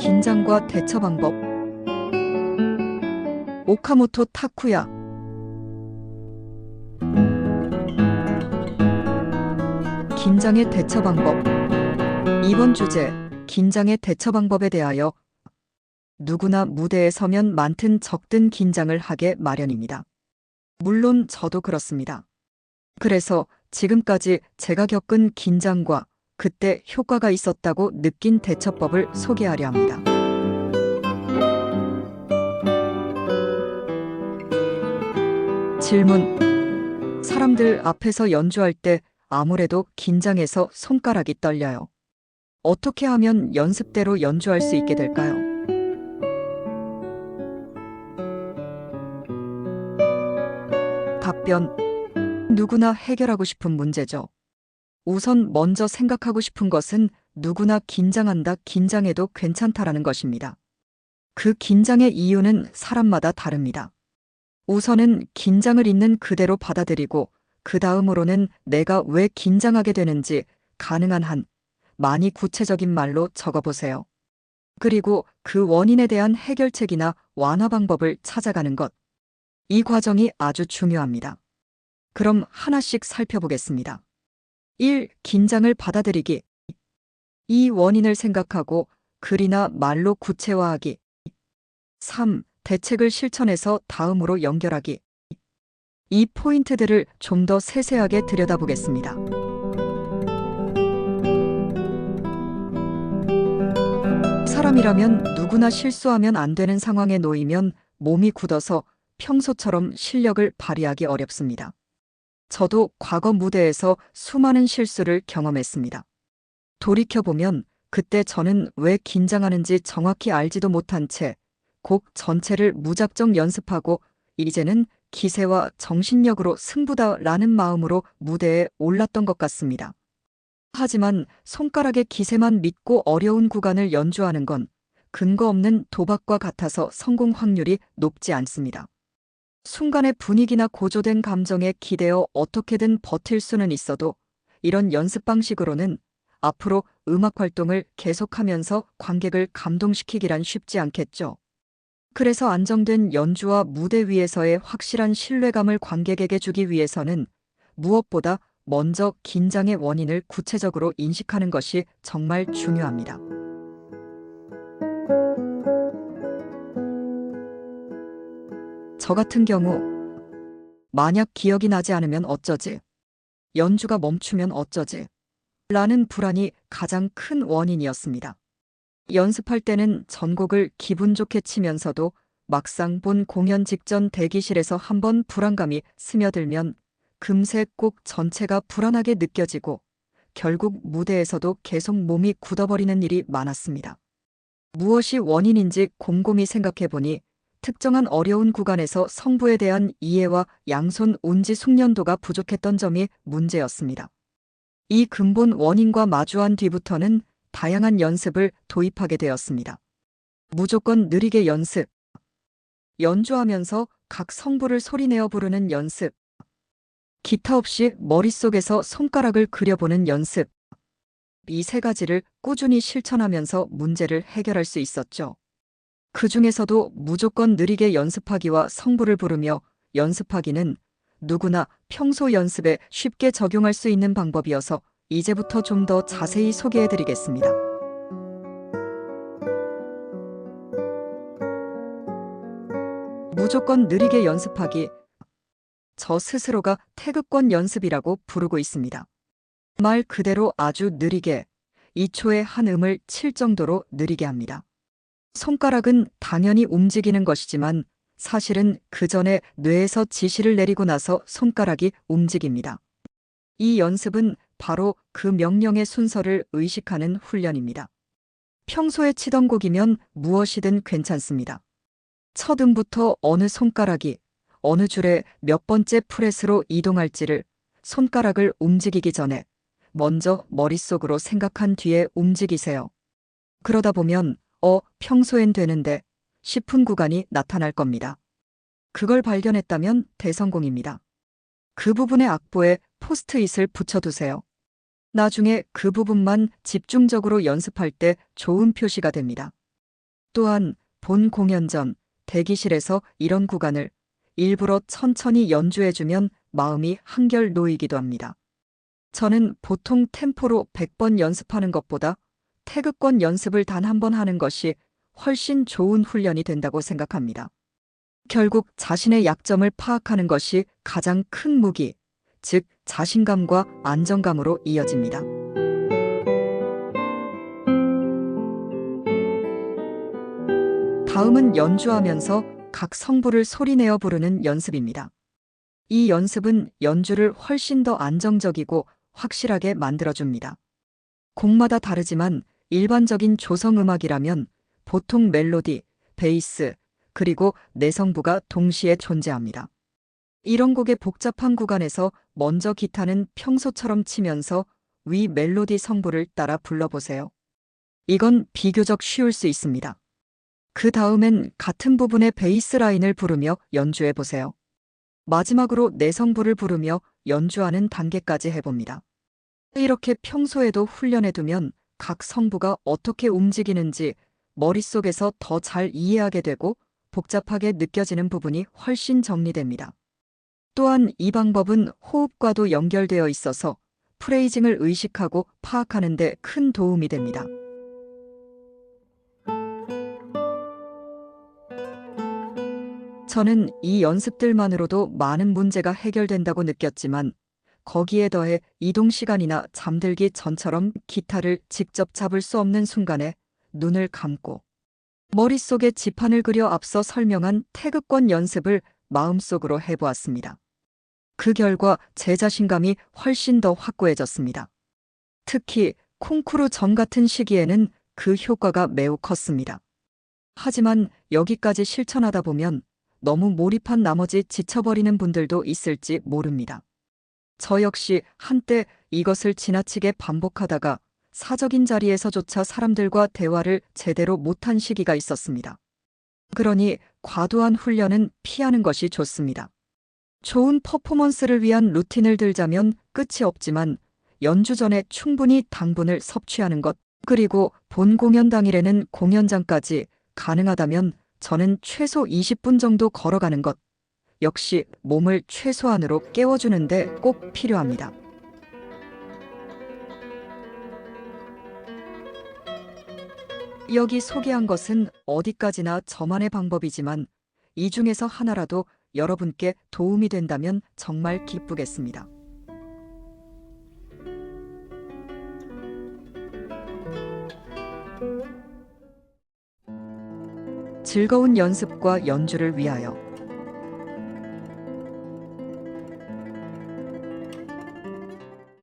긴장과 대처 방법. 오카모토 타쿠야. 긴장의 대처 방법. 이번 주제, 긴장의 대처 방법에 대하여 누구나 무대에 서면 많든 적든 긴장을 하게 마련입니다. 물론 저도 그렇습니다. 그래서 지금까지 제가 겪은 긴장과 그때 효과가 있었다고 느낀 대처법을 소개하려 합니다. 질문. 사람들 앞에서 연주할 때 아무래도 긴장해서 손가락이 떨려요. 어떻게 하면 연습대로 연주할 수 있게 될까요? 답변. 누구나 해결하고 싶은 문제죠. 우선 먼저 생각하고 싶은 것은 누구나 긴장한다, 긴장해도 괜찮다라는 것입니다. 그 긴장의 이유는 사람마다 다릅니다. 우선은 긴장을 있는 그대로 받아들이고 그 다음으로는 내가 왜 긴장하게 되는지 가능한 한 많이 구체적인 말로 적어보세요. 그리고 그 원인에 대한 해결책이나 완화 방법을 찾아가는 것. 이 과정이 아주 중요합니다. 그럼 하나씩 살펴보겠습니다. 1. 긴장을 받아들이기. 이 원인을 생각하고 글이나 말로 구체화하기. 3. 대책을 실천해서 다음으로 연결하기. 이 포인트들을 좀 더 세세하게 들여다보겠습니다. 사람이라면 누구나 실수하면 안 되는 상황에 놓이면 몸이 굳어서 평소처럼 실력을 발휘하기 어렵습니다. 저도 과거 무대에서 수많은 실수를 경험했습니다. 돌이켜보면 그때 저는 왜 긴장하는지 정확히 알지도 못한 채 곡 전체를 무작정 연습하고 이제는 기세와 정신력으로 승부다라는 마음으로 무대에 올랐던 것 같습니다. 하지만 손가락의 기세만 믿고 어려운 구간을 연주하는 건 근거 없는 도박과 같아서 성공 확률이 높지 않습니다. 순간의 분위기나 고조된 감정에 기대어 어떻게든 버틸 수는 있어도 이런 연습 방식으로는 앞으로 음악 활동을 계속하면서 관객을 감동시키기란 쉽지 않겠죠. 그래서 안정된 연주와 무대 위에서의 확실한 신뢰감을 관객에게 주기 위해서는 무엇보다 먼저 긴장의 원인을 구체적으로 인식하는 것이 정말 중요합니다. 저 같은 경우, 만약 기억이 나지 않으면 어쩌지? 연주가 멈추면 어쩌지? 라는 불안이 가장 큰 원인이었습니다. 연습할 때는 전곡을 기분 좋게 치면서도 막상 본 공연 직전 대기실에서 한번 불안감이 스며들면 금세 곡 전체가 불안하게 느껴지고 결국 무대에서도 계속 몸이 굳어버리는 일이 많았습니다. 무엇이 원인인지 곰곰이 생각해보니 특정한 어려운 구간에서 성부에 대한 이해와 양손 운지 숙련도가 부족했던 점이 문제였습니다. 이 근본 원인과 마주한 뒤부터는 다양한 연습을 도입하게 되었습니다. 무조건 느리게 연습. 연주하면서 각 성부를 소리내어 부르는 연습. 기타 없이 머릿속에서 손가락을 그려보는 연습. 이 세 가지를 꾸준히 실천하면서 문제를 해결할 수 있었죠. 그 중에서도 무조건 느리게 연습하기와 성부를 부르며 연습하기는 누구나 평소 연습에 쉽게 적용할 수 있는 방법이어서 이제부터 좀 더 자세히 소개해드리겠습니다. 무조건 느리게 연습하기. 저 스스로가 태극권 연습이라고 부르고 있습니다. 말 그대로 아주 느리게 2초에 한 음을 칠 정도로 느리게 합니다. 손가락은 당연히 움직이는 것이지만 사실은 그 전에 뇌에서 지시를 내리고 나서 손가락이 움직입니다. 이 연습은 바로 그 명령의 순서를 의식하는 훈련입니다. 평소에 치던 곡이면 무엇이든 괜찮습니다. 첫 음부터 어느 손가락이 어느 줄에 몇 번째 프렛으로 이동할지를 손가락을 움직이기 전에 먼저 머릿속으로 생각한 뒤에 움직이세요. 그러다 보면 평소엔 되는데 싶은 구간이 나타날 겁니다. 그걸 발견했다면 대성공입니다. 그 부분의 악보에 포스트잇을 붙여두세요. 나중에 그 부분만 집중적으로 연습할 때 좋은 표시가 됩니다. 또한 본 공연 전 대기실에서 이런 구간을 일부러 천천히 연주해주면 마음이 한결 놓이기도 합니다. 저는 보통 템포로 100번 연습하는 것보다 태극권 연습을 단 한 번 하는 것이 훨씬 좋은 훈련이 된다고 생각합니다. 결국 자신의 약점을 파악하는 것이 가장 큰 무기, 즉 자신감과 안정감으로 이어집니다. 다음은 연주하면서 각 성부를 소리내어 부르는 연습입니다. 이 연습은 연주를 훨씬 더 안정적이고 확실하게 만들어줍니다. 곡마다 다르지만 일반적인 조성음악이라면 보통 멜로디, 베이스, 그리고 내성부가 동시에 존재합니다. 이런 곡의 복잡한 구간에서 먼저 기타는 평소처럼 치면서 위 멜로디 성부를 따라 불러보세요. 이건 비교적 쉬울 수 있습니다. 그 다음엔 같은 부분의 베이스 라인을 부르며 연주해 보세요. 마지막으로 내성부를 부르며 연주하는 단계까지 해봅니다. 이렇게 평소에도 훈련해두면 각 성부가 어떻게 움직이는지 머릿속에서 더 잘 이해하게 되고 복잡하게 느껴지는 부분이 훨씬 정리됩니다. 또한 이 방법은 호흡과도 연결되어 있어서 프레이징을 의식하고 파악하는 데 큰 도움이 됩니다. 저는 이 연습들만으로도 많은 문제가 해결된다고 느꼈지만 거기에 더해 이동 시간이나 잠들기 전처럼 기타를 직접 잡을 수 없는 순간에 눈을 감고 머릿속에 지판을 그려 앞서 설명한 태극권 연습을 마음속으로 해보았습니다. 그 결과 제 자신감이 훨씬 더 확고해졌습니다. 특히 콩쿠르 전 같은 시기에는 그 효과가 매우 컸습니다. 하지만 여기까지 실천하다 보면 너무 몰입한 나머지 지쳐버리는 분들도 있을지 모릅니다. 저 역시 한때 이것을 지나치게 반복하다가 사적인 자리에서조차 사람들과 대화를 제대로 못한 시기가 있었습니다. 그러니 과도한 훈련은 피하는 것이 좋습니다. 좋은 퍼포먼스를 위한 루틴을 들자면 끝이 없지만 연주 전에 충분히 당분을 섭취하는 것, 그리고 본 공연 당일에는 공연장까지 가능하다면 저는 최소 20분 정도 걸어가는 것, 역시 몸을 최소한으로 깨워주는데 꼭 필요합니다. 여기 소개한 것은 어디까지나 저만의 방법이지만 이 중에서 하나라도 여러분께 도움이 된다면 정말 기쁘겠습니다. 즐거운 연습과 연주를 위하여